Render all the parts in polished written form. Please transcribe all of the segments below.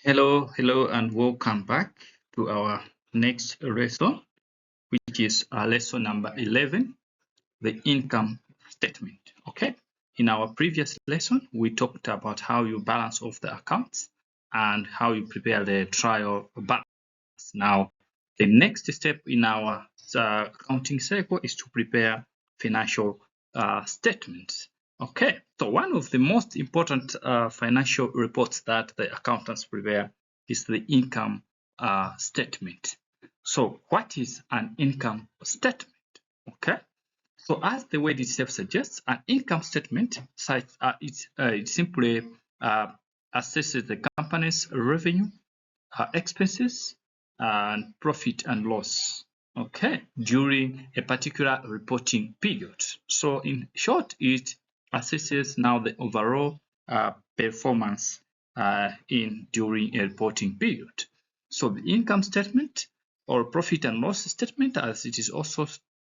Hello, and welcome back to our next lesson, which is lesson number 11, the income statement. Okay, in our previous lesson, we talked about how you balance off the accounts and how you prepare the trial balance. Now, the next step in our accounting cycle is to prepare financial statements. Okay, so one of the most important financial reports that the accountants prepare is the income statement. So, what is an income statement? Okay, so as the word itself suggests, an income statement it simply assesses the company's revenue, expenses, and profit and loss, okay, during a particular reporting period. So in short, it assesses now the overall performance during a reporting period. So the income statement, or profit and loss statement, as it is also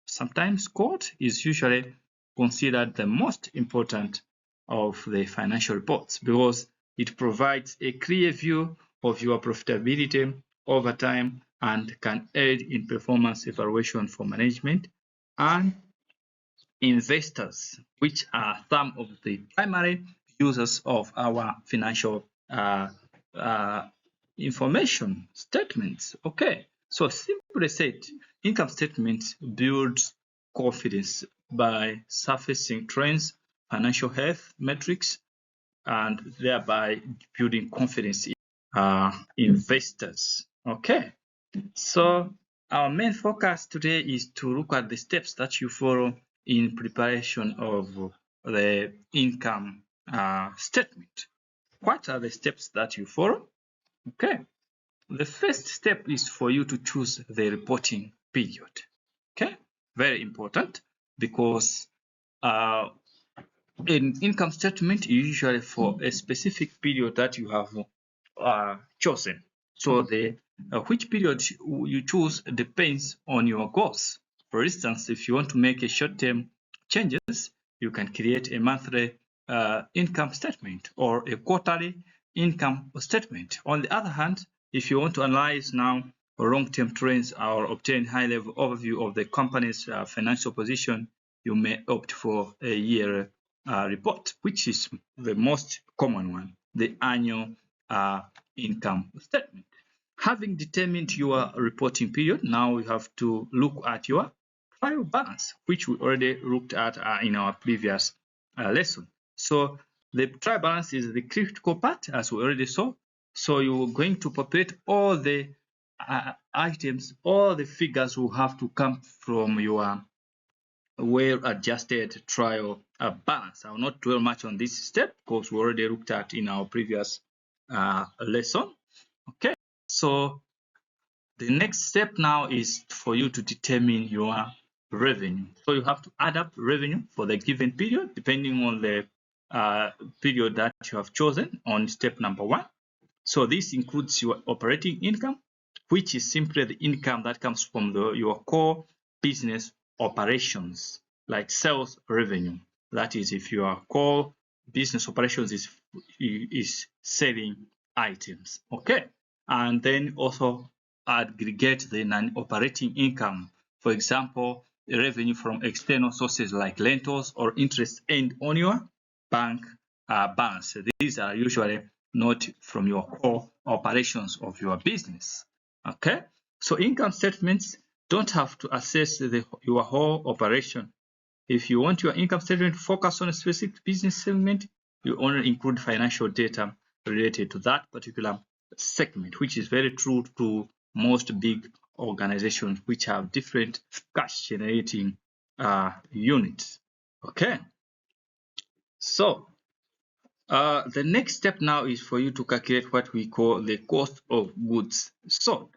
sometimes called, is usually considered the most important of the financial reports because it provides a clear view of your profitability over time and can aid in performance evaluation for management and investors, which are some of the primary users of our financial information statements. Okay, so simply said, income statements build confidence by surfacing trends, financial health metrics, and thereby building confidence in investors. Okay, so our main focus today is to look at the steps that you follow in preparation of the income statement. What are the steps that you follow? Okay, the first step is for you to choose the reporting period. Okay, very important because in income statement is usually for a specific period that you have chosen. So the which period you choose depends on your goals. For instance, if you want to make a short-term changes, you can create a monthly income statement or a quarterly income statement. On the other hand, if you want to analyze now long-term trends or obtain high-level overview of the company's financial position, you may opt for a year report, which is the most common one, the annual income statement. Having determined your reporting period, now you have to look at your trial balance, which we already looked at in our previous lesson. So the trial balance is the critical part, as we already saw. So you're going to populate all the items, all the figures will have to come from your well-adjusted trial balance. I will not dwell much on this step because we already looked at in our previous lesson. Okay, so the next step now is for you to determine your revenue. So you have to add up revenue for the given period depending on the period that you have chosen on step number 1. So this includes your operating income, which is simply the income that comes from your core business operations, like sales revenue. That is, if your core business operations is selling items. Okay, and then also aggregate the non-operating income. For example, revenue from external sources like rentals or interest earned on your bank balance. These are usually not from your core operations of your business. Okay, so income statements don't have to assess your whole operation. If you want your income statement to focus on a specific business segment, you only include financial data related to that particular segment, which is very true to most big organizations which have different cash generating units. Okay, so the next step now is for you to calculate what we call the cost of goods sold.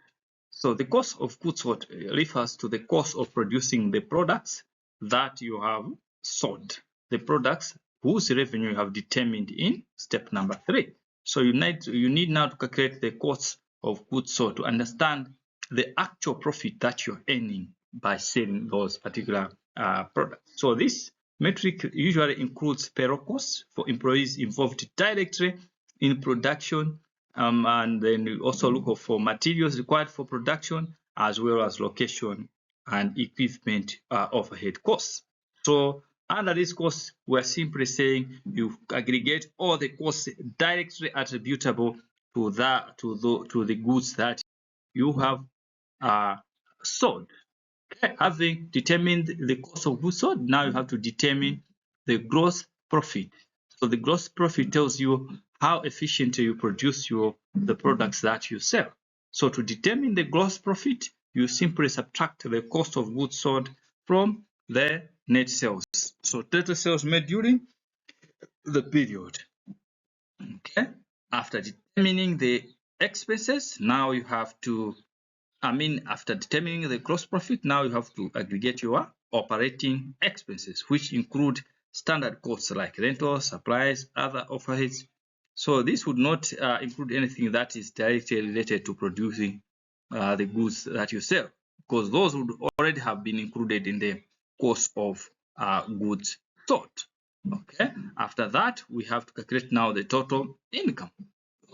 So the cost of goods sold refers to the cost of producing the products that you have sold, the products whose revenue you have determined in step number 3. So you need now to calculate the cost of goods sold to understand the actual profit that you're earning by selling those particular products. So this metric usually includes payroll costs for employees involved directly in production And then you also look for materials required for production, as well as location and equipment overhead costs. So under this cost, we're simply saying you aggregate all the costs directly attributable to the goods that you have sold. Okay. Having determined the cost of goods sold, now you have to determine the gross profit. So the gross profit tells you how efficiently you produce the products that you sell. So to determine the gross profit, you simply subtract the cost of goods sold from the net sales. So total sales made during the period. Okay. After determining the expenses, now you have to, after determining the gross profit, now you have to aggregate your operating expenses, which include standard costs like rentals, supplies, other overheads. So this would not include anything that is directly related to producing the goods that you sell, because those would already have been included in the cost of goods sold. Okay. After that, we have to calculate now the total income.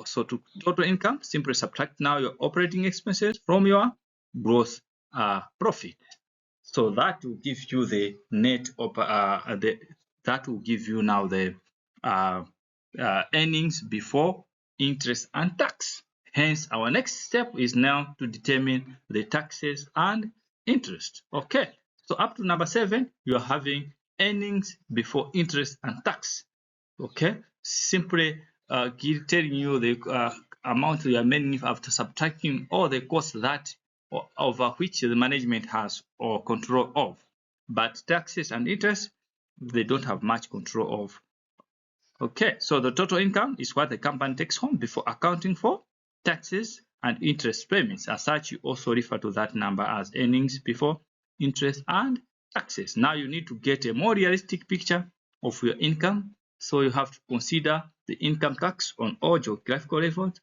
So to total income, simply subtract now your operating expenses from your gross profit. So that will give you the net that will give you now the earnings before interest and tax. Hence, our next step is now to determine the taxes and interest. Okay, so up to number 7, you are having earnings before interest and tax. Okay, simply telling you the amount you are making after subtracting all the costs that over which the management has or control of. But taxes and interest, they don't have much control of. Okay, so the total income is what the company takes home before accounting for taxes and interest payments. As such, you also refer to that number as earnings before interest and taxes. Now you need to get a more realistic picture of your income. So you have to consider the income tax on all geographical levels.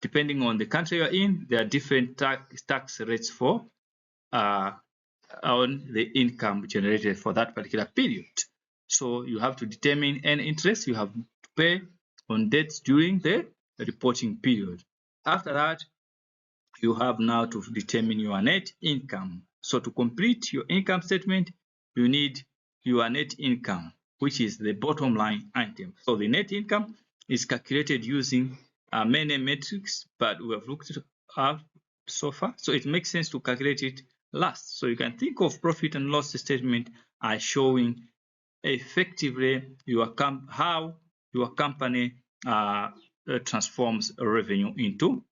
Depending on the country you're in, there are different tax rates for on the income generated for that particular period. So you have to determine any interest you have to pay on debts during the reporting period. After that, you have now to determine your net income. So to complete your income statement, you need your net income, which is the bottom line item. So the net income is calculated using many metrics, but we have looked at so far. So it makes sense to calculate it last. So you can think of profit and loss statement as showing effectively how your company transforms revenue into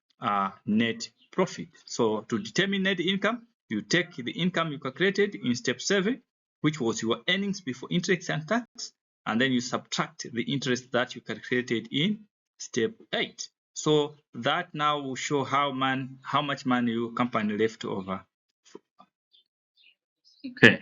net profit. So to determine net income, you take the income you calculated in step 7, which was your earnings before interest and tax, and then you subtract the interest that you calculated in step 8. So that now will show how much money your company left over. Okay,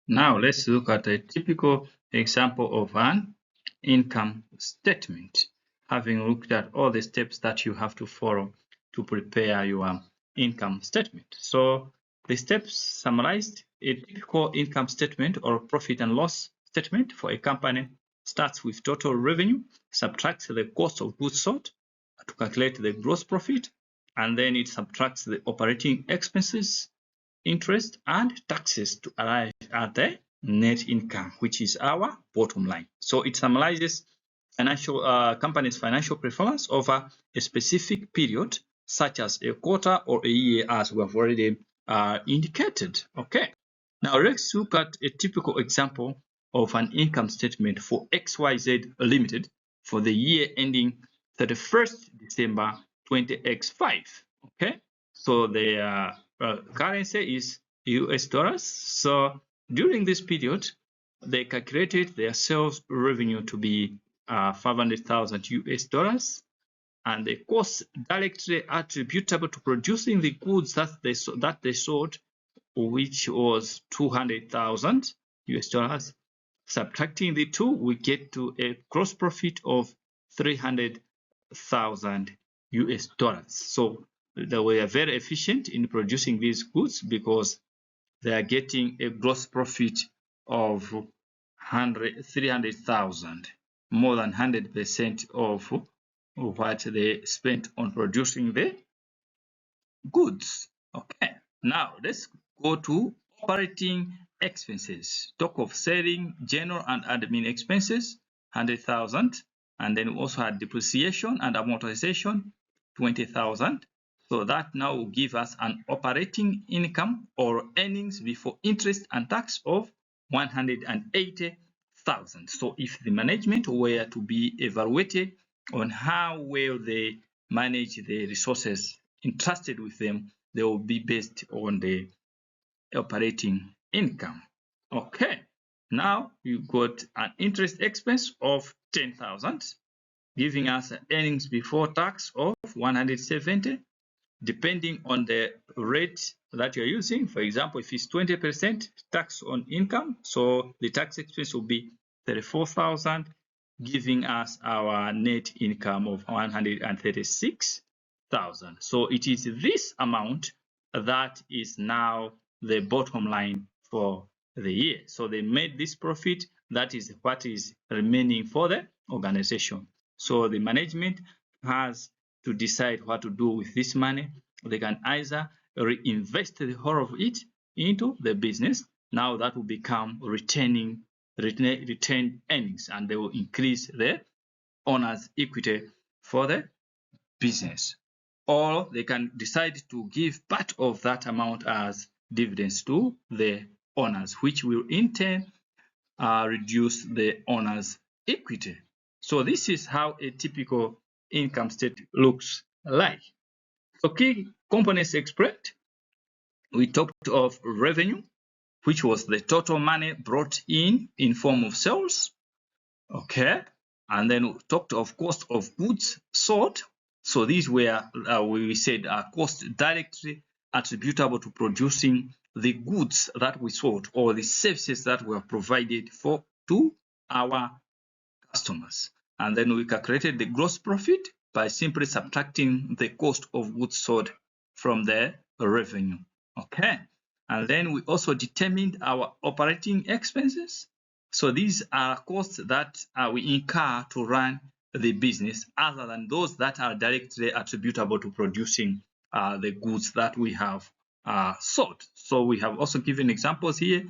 now let's look at a typical example of an income statement, having looked at all the steps that you have to follow to prepare your income statement. So the steps summarized: a typical income statement or profit and loss statement for a company starts with total revenue, subtracts the cost of goods sold to calculate the gross profit, and then it subtracts the operating expenses, interest, and taxes to arrive at the net income, which is our bottom line. So it summarizes company's financial performance over a specific period, such as a quarter or a year, as we have already indicated. Okay. Now let's look at a typical example of an income statement for XYZ Limited for the year ending 31st December 20X5. Okay. So the currency is US dollars. So during this period, they calculated their sales revenue to be 500,000 US dollars, and the cost directly attributable to producing the goods that they sold, which was 200,000 US dollars. Subtracting the two, we get to a gross profit of 300,000 US dollars. So they were very efficient in producing these goods because they are getting a gross profit of 300,000, more than 100% of what they spent on producing the goods. Okay, now let's go to operating expenses. Talk of selling, general and admin expenses, 100,000, and then we also had depreciation and amortization, 20,000. So that now will give us an operating income or earnings before interest and tax of 180,000. So if the management were to be evaluated on how well they manage the resources entrusted with them, they will be based on the operating income. Okay, now you got an interest expense of 10,000, giving us earnings before tax of 170, depending on the rate that you're using. For example, if it's 20% tax on income, so the tax expense will be 34,000, giving us our net income of 136,000. So it is this amount that is now the bottom line for the year. So they made this profit. That is what is remaining for the organization. So the management has to decide what to do with this money. They can either reinvest the whole of it into the business. Now that will become retained earnings, and they will increase the owner's equity for the business. Or they can decide to give part of that amount as dividends to the owners, which will in turn reduce the owner's equity. So this is how a typical income statement looks like. So key components explained. We talked of revenue, which was the total money brought in form of sales. Okay, and then we talked of cost of goods sold. So these were we said costs directly attributable to producing the goods that we sold or the services that were provided to our customers. And then we calculated the gross profit by simply subtracting the cost of goods sold from the revenue. Okay, and then we also determined our operating expenses. So these are costs that we incur to run the business other than those that are directly attributable to producing the goods that we have sold. So we have also given examples here.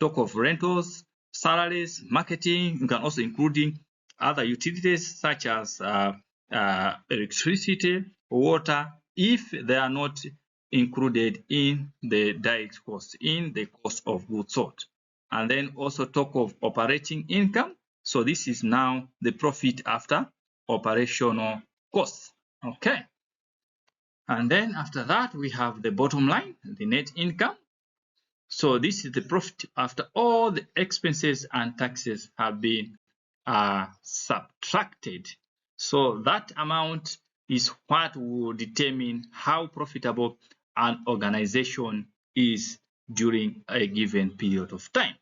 Talk of rentals, salaries, marketing. You can also include other utilities such as electricity, water, if they are not included in the direct cost, in the cost of goods sold. And then also talk of operating income. So this is now the profit after operational costs. Okay. And then after that, we have the bottom line, the net income. So this is the profit after all the expenses and taxes have been subtracted. So that amount is what will determine how profitable an organization is during a given period of time.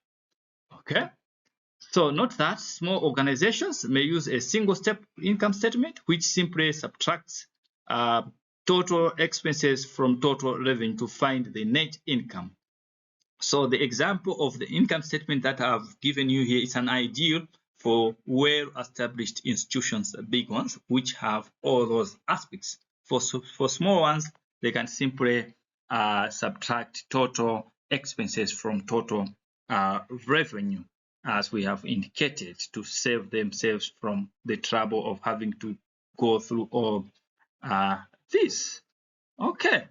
Okay. So note that small organizations may use a single-step income statement, which simply subtracts total expenses from total revenue to find the net income. So the example of the income statement that I've given you here is an ideal for well-established institutions, big ones, which have all those aspects. For small ones, they can simply subtract total expenses from total revenue, as we have indicated, to save themselves from the trouble of having to go through all this. Okay,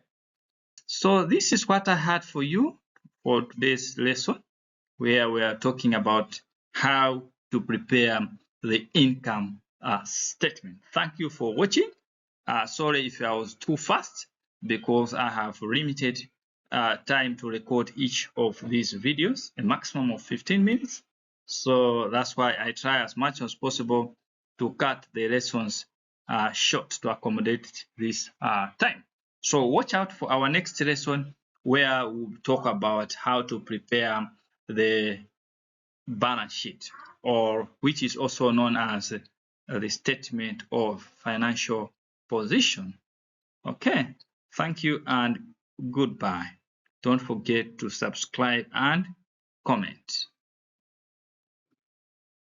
so this is what I had for you for today's lesson, where we are talking about how to prepare the income statement. Thank you for watching. Sorry if I was too fast, because I have limited time to record each of these videos, a maximum of 15 minutes. So that's why I try as much as possible to cut the lessons short to accommodate this time. So watch out for our next lesson, where we'll talk about how to prepare the balance sheet, or which is also known as the statement of financial position. Okay, thank you and goodbye. Don't forget to subscribe and comment.